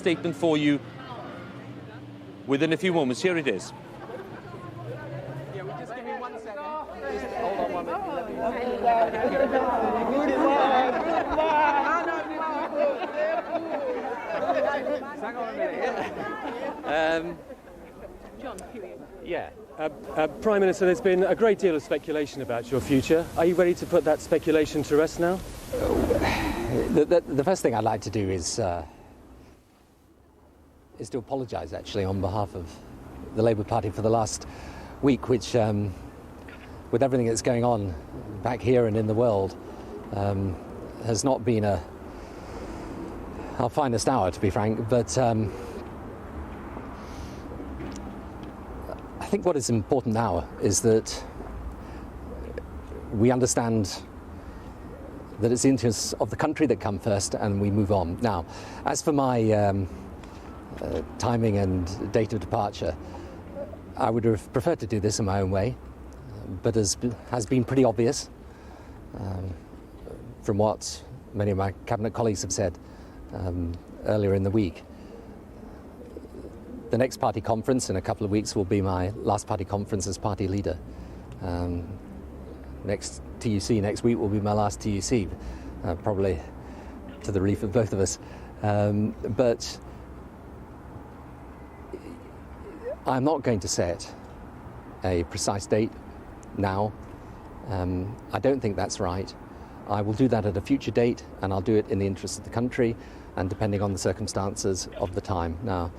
Statement for you within a few moments. Here it is. Yeah, we just give me 1 second. Hold on 1 minute. John, period. Yeah. Prime Minister, there's been a great deal of speculation about your future. Are you ready to put that speculation to rest now? The first thing I'd like to do is to apologise, actually, on behalf of the Labour Party for the last week, which, with everything that's going on back here and in the world, has not been our finest hour, to be frank. But I think what is important now is that we understand that it's the interests of the country that come first, and we move on. Now, as for my timing and date of departure, I would have preferred to do this in my own way, but as has been pretty obvious from what many of my cabinet colleagues have said earlier in the week. The next party conference in a couple of weeks will be my last party conference as party leader. Next TUC next week will be my last TUC, probably to the relief of both of us. But I'm not going to set a precise date now. I don't think that's right. I will do that at a future date, and I'll do it in the interest of the country and depending on the circumstances of the time. Now,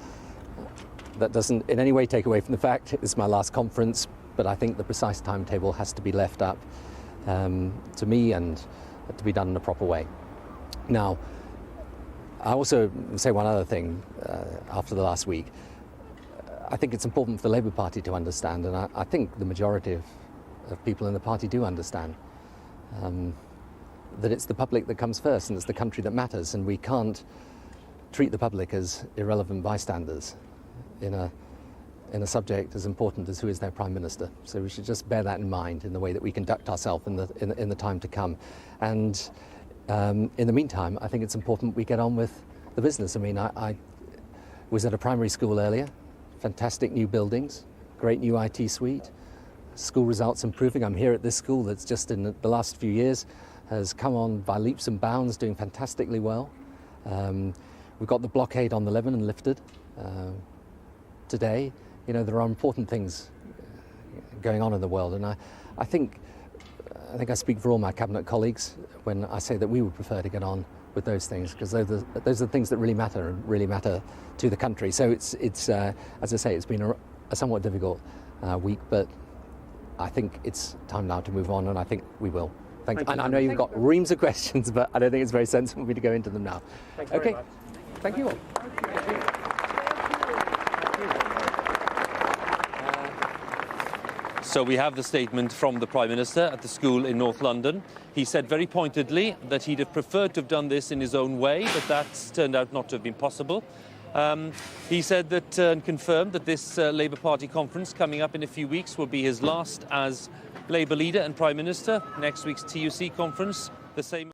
that doesn't in any way take away from the fact it's my last conference, but I think the precise timetable has to be left up to me and to be done in a proper way. Now, I also say one other thing after the last week. I think it's important for the Labour Party to understand, and I think the majority of people in the party do understand, that it's the public that comes first and it's the country that matters, and we can't treat the public as irrelevant bystanders in a subject as important as who is their Prime Minister. So we should just bear that in mind in the way that we conduct ourselves in the time to come. And in the meantime, I think it's important we get on with the business. I mean, I was at a primary school earlier, fantastic new buildings, great new IT suite, school results improving. I'm here at this school that's just in the last few years has come on by leaps and bounds, doing fantastically well. We've got the blockade on the Lebanon lifted today. You know, there are important things going on in the world, and I think I speak for all my cabinet colleagues when I say that we would prefer to get on with those things, because those are the things that really matter and really matter to the country. So it's as I say, it's been a somewhat difficult week, but I think it's time now to move on, and I think we will. Thank you. And I know you've got reams of questions, but I don't think it's very sensible for me to go into them now. Thanks very much. Thank you all. So we have the statement from the Prime Minister at the school in North London. He said very pointedly that he'd have preferred to have done this in his own way, but that's turned out not to have been possible. He said that and confirmed that this Labour Party conference coming up in a few weeks will be his last as Labour leader and Prime Minister. Next week's TUC conference, the same.